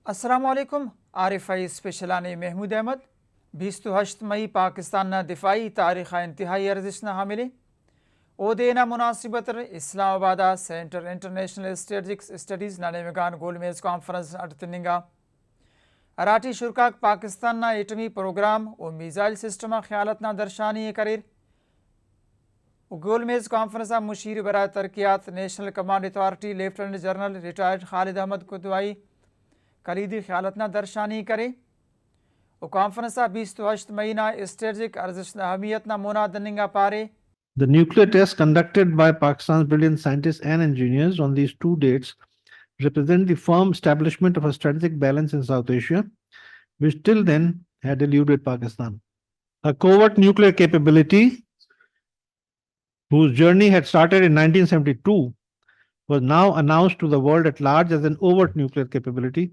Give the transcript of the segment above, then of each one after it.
अस्सलामुअलैकुम RFI स्पेशलाने महमूद अहमद 28 मई पाकिस्तान दिफाई तारीख इंतहाई अर्जिश हामिले ओदेना मुनासिबत Islamabad centre international strategic studies नानेमगान गोलमेज कॉन्फ्रेंस अटतनिंगा अराठी शुरका पाकिस्तान एटमी प्रोग्राम और मिसाइल सिस्टम ख्यालत दर्शानी करीर गोलमेज कॉन्फ्रेंस मुशीर बरा तरक्यात national command authority lieutenant general retired Khalid Ahmed Kidwai कलीदी ख्यालत दर्शानी करे और कॉन्फ्रेंस 28 मई स्ट्रेटजिक अर्जिश अहमियत मुनादनिंगा पारे. The nuclear tests conducted by Pakistan's brilliant scientists and engineers on these two dates represent the firm establishment of a strategic balance in South Asia, which till then had eluded Pakistan. A covert nuclear capability, whose journey had started in 1972, was now announced to the world at large as an overt nuclear capability,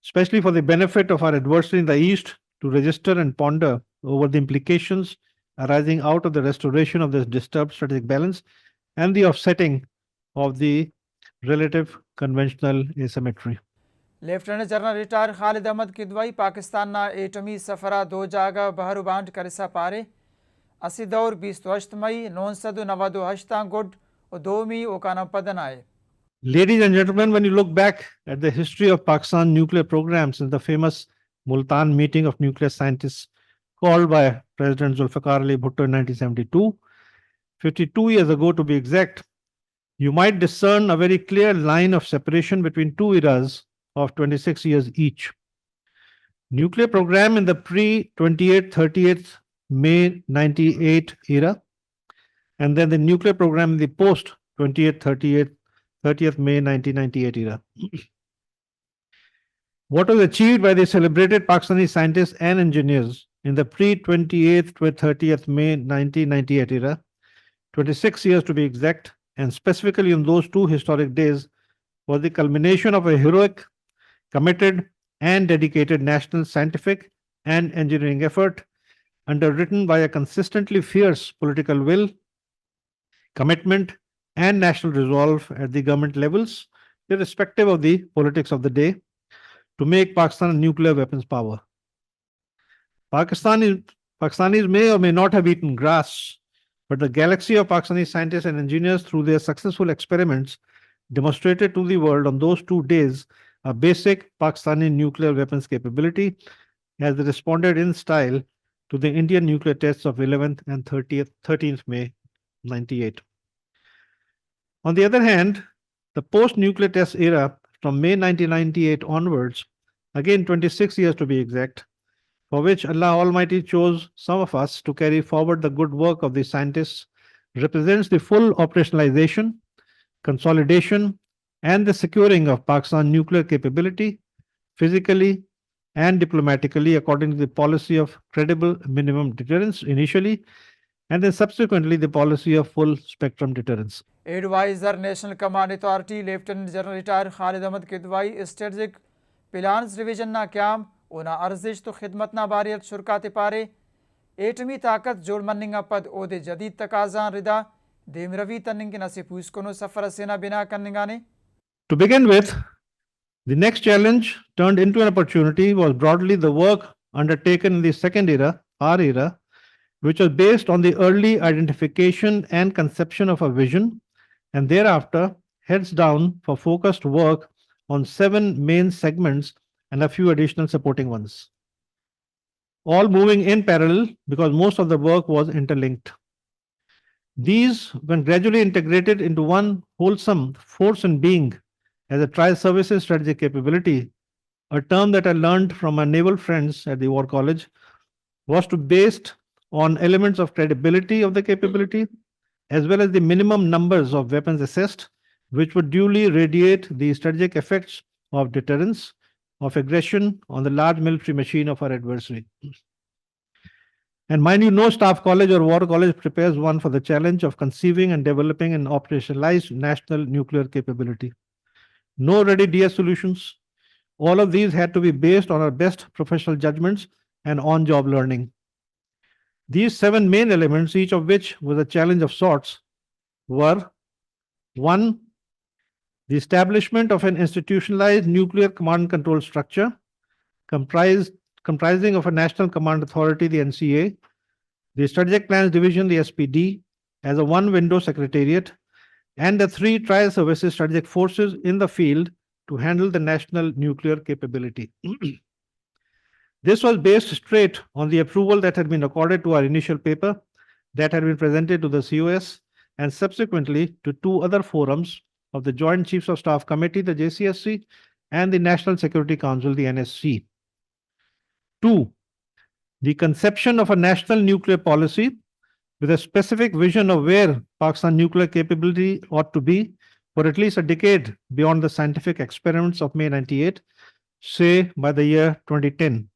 especially for the benefit of our adversary in the East to register and ponder over the implications arising out of the restoration of this disturbed strategic balance and the offsetting of the relative conventional asymmetry. Lieutenant general retire Khalid Ahmed Kidwai Pakistan एटमी सफरा दो जागा बहरूबांड करिसा पारे असी दौर 28 मई 998 good और दोमी ओकाना पदन आए. Ladies and gentlemen, when you look back at the history of Pakistan nuclear program since the famous Multan meeting of nuclear scientists called by President Zulfikar Ali Bhutto in 1972, 52 years ago to be exact, you might discern a very clear line of separation between two eras of 26 years each. Nuclear program in the pre-28th, 30th May 98 era, and then the nuclear program in the post-28th, 30th May 1998 era. What was achieved by the celebrated Pakistani scientists and engineers in the pre-28th to 30th May 1998 era, 26 years to be exact, and specifically in those two historic days, was the culmination of a heroic, committed, and dedicated national scientific and engineering effort underwritten by a consistently fierce political will, commitment, and national resolve at the government levels, irrespective of the politics of the day, to make Pakistan a nuclear weapons power. Pakistanis may or may not have eaten grass, but the galaxy of Pakistani scientists and engineers, through their successful experiments, demonstrated to the world on those 2 days a basic Pakistani nuclear weapons capability as they responded in style to the Indian nuclear tests of 11th and 13th May 98. On the other hand, the post-nuclear test era from May 1998 onwards, again 26 years to be exact, for which Allah Almighty chose some of us to carry forward the good work of the scientists, represents the full operationalization, consolidation, and the securing of Pakistan nuclear capability, physically and diplomatically, according to the policy of credible minimum deterrence initially, and then subsequently the policy of full spectrum deterrence. Adviser national command authority lieutenant general retire Khalid Ahmed Kidwai strategic plans division ना क्याम उना अर्जिश तो खिदमत ना बारियत शुरकात पारे एटमी ताकत जोड़ मनिंगा पद ओदे जदीद तकाजान रिदा देमरवी तनिंग नसी पूसकोनो सफर सेना बिना कनिंगाने. To begin with, the next challenge turned into an opportunity was broadly the work undertaken in the second era, our era, which was based on the early identification and conception of a vision, and thereafter heads down for focused work on 7 main segments and a few additional supporting ones, all moving in parallel because most of the work was interlinked. These, when gradually integrated into one wholesome force and being as a tri-services strategic capability, a term that I learned from my naval friends at the War College, was to based on elements of credibility of the capability, as well as the minimum numbers of weapons assessed, which would duly radiate the strategic effects of deterrence, of aggression on the large military machine of our adversary. And mind you, no staff college or war college prepares one for the challenge of conceiving and developing an operationalized national nuclear capability. No ready DS solutions. All of these had to be based on our best professional judgments and on-job learning. These 7 main elements, each of which was a challenge of sorts, were 1. the establishment of an institutionalized nuclear command and control structure comprising of a National Command Authority, the NCA, the Strategic Plans Division, the SPD, as a one-window secretariat, and the 3 trial services strategic forces in the field to handle the national nuclear capability. This was based straight on the approval that had been accorded to our initial paper that had been presented to the COS and subsequently to 2 other forums of the Joint Chiefs of Staff Committee, the JCSC, and the National Security Council, the NSC. 2. The conception of a national nuclear policy with a specific vision of where Pakistan's nuclear capability ought to be for at least a decade beyond the scientific experiments of May 98, say by the year 2010.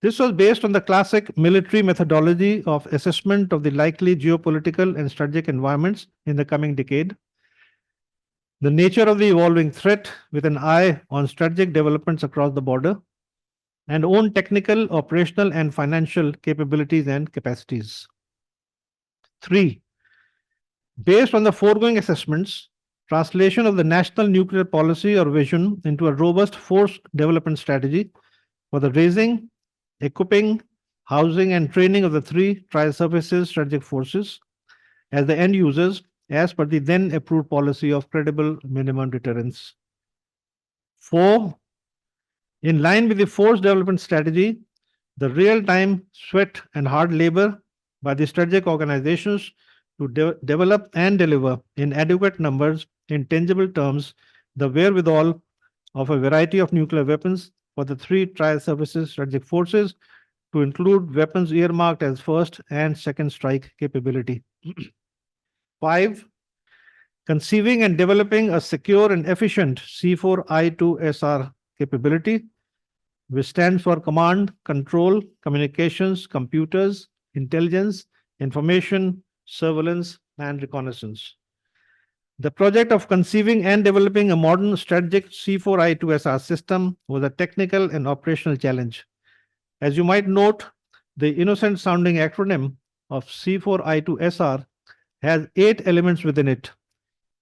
This was based on the classic military methodology of assessment of the likely geopolitical and strategic environments in the coming decade, the nature of the evolving threat with an eye on strategic developments across the border, and own technical, operational, and financial capabilities and capacities. 3. Based on the foregoing assessments, translation of the national nuclear policy or vision into a robust force development strategy for the raising, equipping, housing, and training of the 3 trial services strategic forces as the end users as per the then approved policy of credible minimum deterrence. 4. In line with the force development strategy, the real-time sweat and hard labor by the strategic organizations to develop and deliver in adequate numbers in tangible terms the wherewithal of a variety of nuclear weapons for the 3 trial services strategic forces to include weapons earmarked as first and second strike capability. 5. Conceiving and developing a secure and efficient C4I2SR capability, which stands for Command, Control, Communications, Computers, Intelligence, Information, Surveillance, and Reconnaissance. The project of conceiving and developing a modern strategic C4I2SR system was a technical and operational challenge. As you might note, the innocent sounding acronym of C4I2SR has 8 elements within it,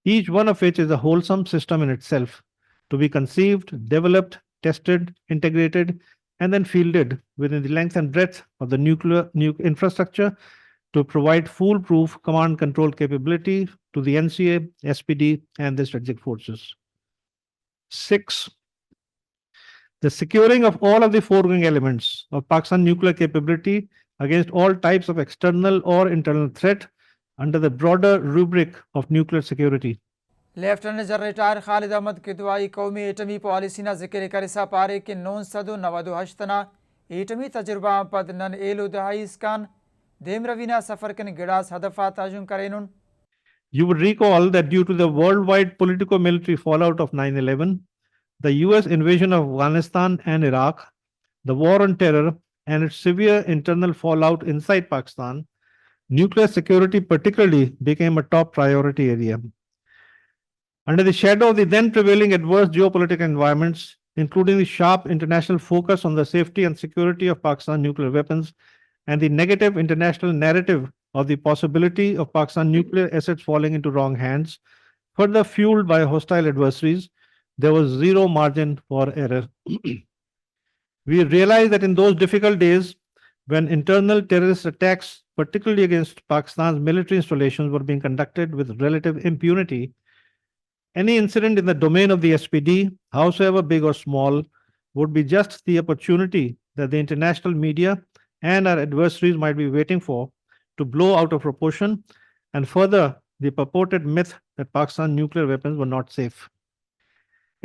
each one of which is a wholesome system in itself, to be conceived, developed, tested, integrated, and then fielded within the length and breadth of the nuclear infrastructure to provide foolproof command control capability to the NCA, SPD, and the strategic forces. 6. The securing of all of the foregoing elements of Pakistan nuclear capability against all types of external or internal threat under the broader rubric of nuclear security. Lieutenant general retire Khalid Ahmed Kidwai कौमी एटमी policy ना जिक्र करिसा पारे के 998 एटमी तजुर्बा पद none yellow दहाईस कान देमरवीना सफर कन गिड़ास हदफा ताजुम करेनुन. You would recall that due to the worldwide politico-military fallout of 9/11, the US invasion of Afghanistan and Iraq, the war on terror, and its severe internal fallout inside Pakistan, nuclear security particularly became a top priority area. Under the shadow of the then prevailing adverse geopolitical environments, including the sharp international focus on the safety and security of Pakistan's nuclear weapons and the negative international narrative of the possibility of Pakistan's nuclear assets falling into wrong hands, further fueled by hostile adversaries, there was zero margin for error. We realized that in those difficult days, when internal terrorist attacks, particularly against Pakistan's military installations, were being conducted with relative impunity, any incident in the domain of the SPD, howsoever big or small, would be just the opportunity that the international media and our adversaries might be waiting for to blow out of proportion and further the purported myth that Pakistan's nuclear weapons were not safe.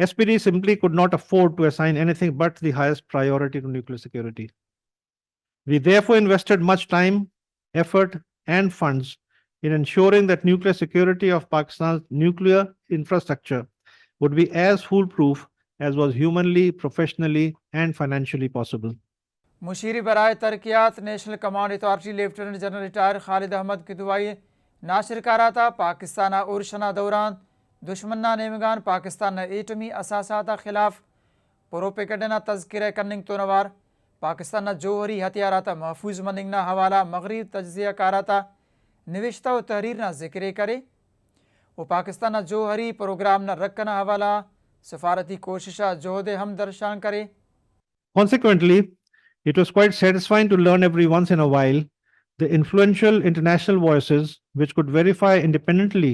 SPD simply could not afford to assign anything but the highest priority to nuclear security. We therefore invested much time, effort, and funds in ensuring that nuclear security of Pakistan's nuclear infrastructure would be as foolproof as was humanly, professionally, and financially possible. मुशीर बराए तरक्यात national command authority lieutenant general retire Khalid Ahmed Kidwai Nashir कराता पाकिस्तान उर्शना दौरान दुश्मना नेमगान पाकिस्तान एटमी असासाता खिलाफ propaganda तज़किरा कन्निंग तोनवार पाकिस्तान जोहरी हथियाराता महफूज मनिंगना हवाला मगरिब तज्जिया काराता निविश्ता व तहरीर ना जिक्र करे वो पाकिस्तान जोहरी प्रोग्राम न रखना हवाला सफारती कोशिश जोहद हम दर्शान करे. Consequently, it was quite satisfying to learn every once in a while the influential international voices which could verify independently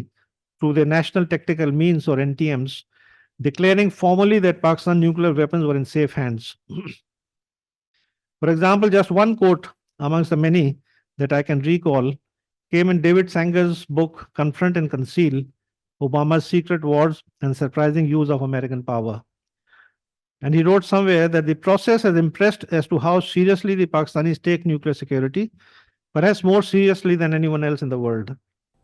through their national tactical means or NTMs, declaring formally that Pakistan nuclear weapons were in safe hands. For example, just one quote amongst the many that I can recall came in David Sanger's book Confront and Conceal Obama's Secret Wars and Surprising Use of American Power. And he wrote somewhere that the process has impressed as to how seriously the Pakistanis take nuclear security, perhaps more seriously than anyone else in the world.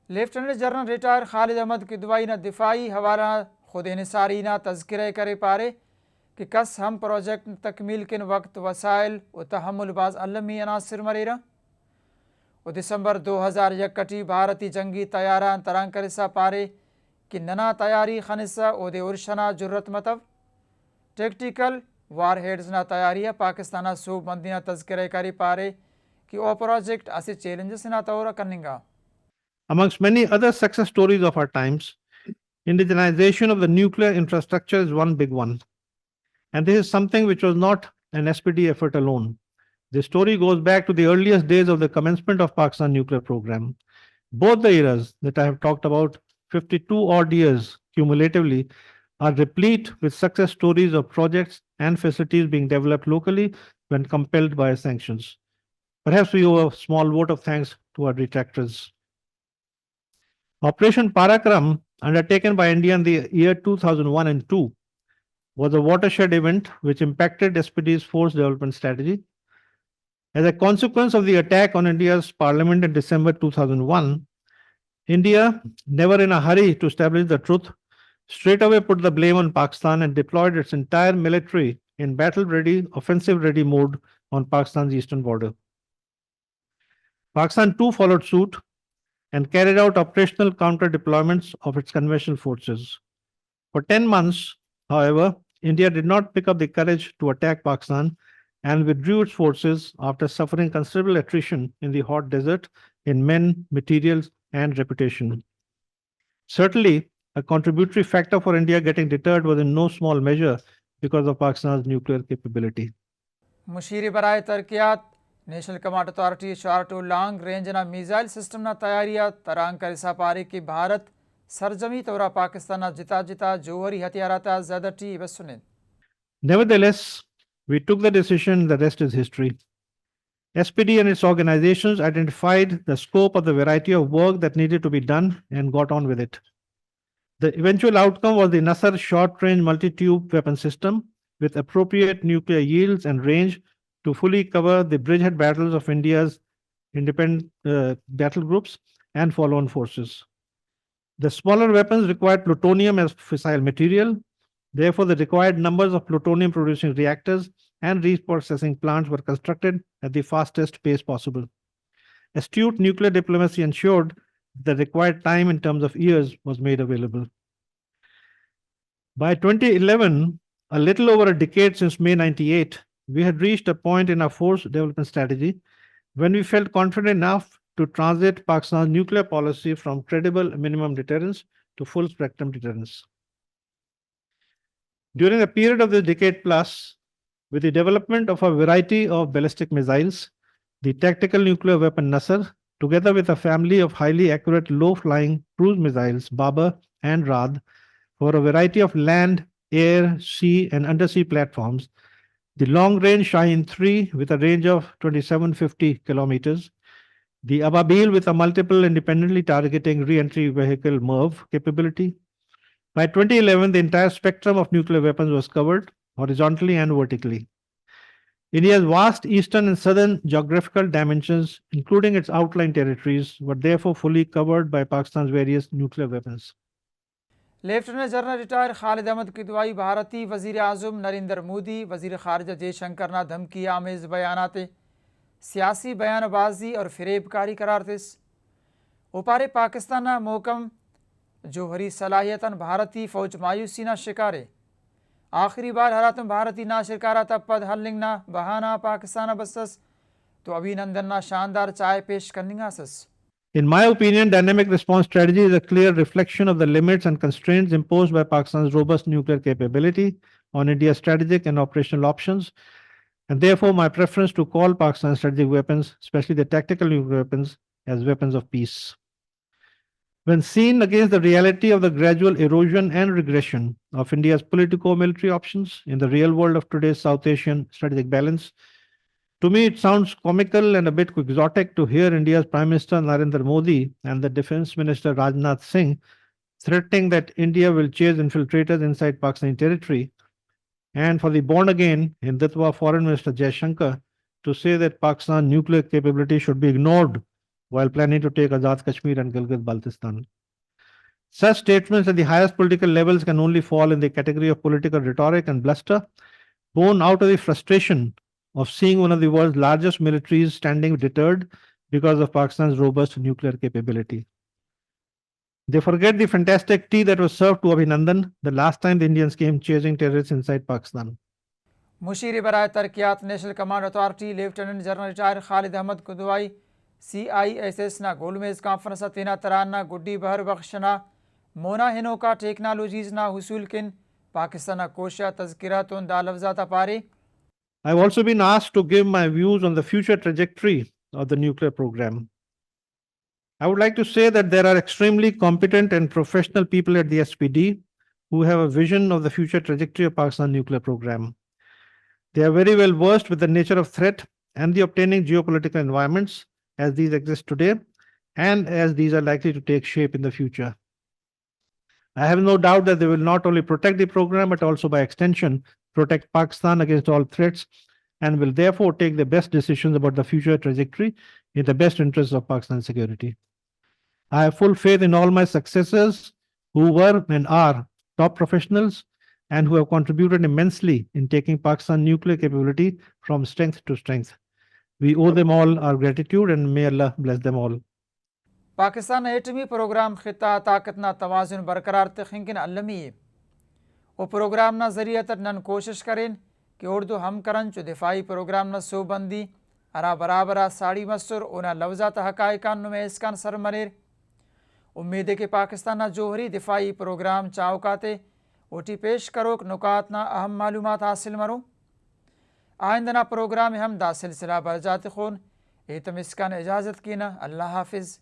Lieutenant general retire Khalid Ahmed Kidwai न दिफाई हवाला खुद इनसारी न तस्करे करे पारे कि कस हम project तकमील किन वक्त वसाइल व तहमुल बाज अलमी अनासर मरेरा व दिसंबर 2001 भारतीय जंगी तैयारा तरांकरिसा पारे कि नना तैयारी खनिसा ओदे उर्शना जुर्रत मतव टेक्टिकल वार हेड्स ना तैयारी पाकिस्तान सूब मंदिना तस्करे करे पारे कि ओ प्रोजेक्ट असे चैलेंजेस ना तौर कनिंगा. Amongst many other success stories of our times, indigenization of the nuclear infrastructure is one big one. And this is something which was not an SPD effort alone. The story goes back to the earliest days of the commencement of Pakistan nuclear program. Both the eras that I have talked about, 52 odd years cumulatively, are replete with success stories of projects and facilities being developed locally when compelled by sanctions. Perhaps we owe a small vote of thanks to our detractors. Operation Parakram, undertaken by India in the year 2001 and 2, was a watershed event which impacted SPD's force development strategy. As a consequence of the attack on India's parliament in December 2001, India, never in a hurry to establish the truth, straight away put the blame on Pakistan and deployed its entire military in battle-ready, offensive-ready mode on Pakistan's eastern border. Pakistan too followed suit and carried out operational counter-deployments of its conventional forces. For 10 months, however, India did not pick up the courage to attack Pakistan and withdrew its forces after suffering considerable attrition in the hot desert in men, materials, and reputation. Certainly, a contributory factor for India getting deterred was in no small measure because of Pakistan's nuclear capability. मुशीर बराए तरक्यात national command authority short to long range ना missile system ना तैयारियां तरांग कर पारे कि भारत सरजमी तौरा पाकिस्तान जिता जिता जोहरी हथियाराता ज़्यादती बसुनिन. Nevertheless, we took the decision, the rest is history. SPD and its organizations identified the scope of the variety of work that needed to be done and got on with it. The eventual outcome was the Nasser short-range multi-tube weapon system with appropriate nuclear yields and range to fully cover the bridgehead battles of India's independent battle groups and follow-on forces. The smaller weapons required plutonium as fissile material. Therefore, the required numbers of plutonium-producing reactors and reprocessing plants were constructed at the fastest pace possible. Astute nuclear diplomacy ensured the required time in terms of years was made available. By 2011, a little over a decade since May 98, we had reached a point in our force development strategy when we felt confident enough to transit Pakistan's nuclear policy from credible minimum deterrence to full spectrum deterrence. During a period of this decade plus, with the development of a variety of ballistic missiles, the tactical nuclear weapon Nasser, together with a family of highly accurate low-flying cruise missiles, Babar and Rad, for a variety of land, air, sea, and undersea platforms, the long-range Shaheen 3 with a range of 2750 kilometers, the Ababil with a multiple independently targeting re-entry vehicle MIRV capability. By 2011, the entire spectrum of nuclear weapons was covered horizontally and vertically. India's vast eastern and southern geographical dimensions, including its outlying territories, were therefore fully covered by Pakistan's various nuclear weapons. Lieutenant general retire Khalid Ahmed Kidwai भारतीय वजीर आज़म नरेंद्र मोदी वजीर खारजा जयशंकर ना धमकी आमेज़ बयानाते सियासी बयानबाजी और फरेबकारी करार this. उपारे Pakistan ना मोहकम जोहरी सलाहियतन भारतीय फौज मायूसी ना शिकारे आखिरी बार हरातम भारतीय ना शिकारा तब पद हल्लिंग ना बहाना पाकिस्तान बसस तो अभिनंदन ना शानदार चाय पेश करनी आसस. In my opinion, dynamic response strategy is a clear reflection of the limits and constraints imposed by Pakistan's robust nuclear capability on India's strategic and operational options, and therefore my preference to call Pakistan's strategic weapons, especially the tactical nuclear weapons, as weapons of peace. When seen against the reality of the gradual erosion and regression of India's politico-military options in the real world of today's South Asian strategic balance, to me, it sounds comical and a bit quixotic to hear India's Prime Minister Narendra Modi and the Defense Minister Rajnath Singh threatening that India will chase infiltrators inside Pakistani territory, and for the born again Hindutva Foreign Minister Jaishankar to say that Pakistan's nuclear capability should be ignored while planning to take Azad Kashmir and Gilgit Baltistan. Such statements at the highest political levels can only fall in the category of political rhetoric and bluster, born out of the frustration of seeing one of the world's largest militaries standing deterred because of Pakistan's robust nuclear capability. They forget the fantastic tea that was served to Abhinandan the last time the Indians came chasing terrorists inside Pakistan. मुशीर बराए तरक्यात national command authority lieutenant general retire Khalid Ahmed Kidwai CISS ना गोलमेज conference तीना तराना गुड्डी बहर बख्शना मोना हिनो का technologies ना हुसूल किन पाकिस्तान कोशा तज़किरातुन दालवजाता पारे. I've also been asked to give my views on the future trajectory of the nuclear program. I would like to say that there are extremely competent and professional people at the SPD who have a vision of the future trajectory of Pakistan's nuclear program. They are very well versed with the nature of threat and the obtaining geopolitical environments as these exist today and as these are likely to take shape in the future. I have no doubt that they will not only protect the program but also by extension protect Pakistan against all threats and will therefore take the best decisions about the future trajectory in the best interests of Pakistan's security. I have full faith in all my successors who were and are top professionals and who have contributed immensely in taking Pakistan's nuclear capability from strength to strength. We owe them all our gratitude and may Allah bless them all. Pakistan एटमी programme खिता ताकत ना तवाजुन बरकरार तखिंकिन अलमी वो programme ना जरिए तर none कोशिश करें कि उर्दू हम करन चो दिफाई प्रोग्राम ना सोबंदी अरा बराबरा साड़ी मसुर उना लवजात हकायकान नुमेस्कान सरमरेर. उम्मीद है कि पाकिस्तान ना जोहरी दिफाई प्रोग्राम चावकाते ओटी पेश करोक नुकात ना अहम मालूमात हासिल मरो. आइंदा ना प्रोग्राम हम दा सिलसिला बरजात खून एतम इसकान इजाज़त की ना. अल्लाह हाफिज़.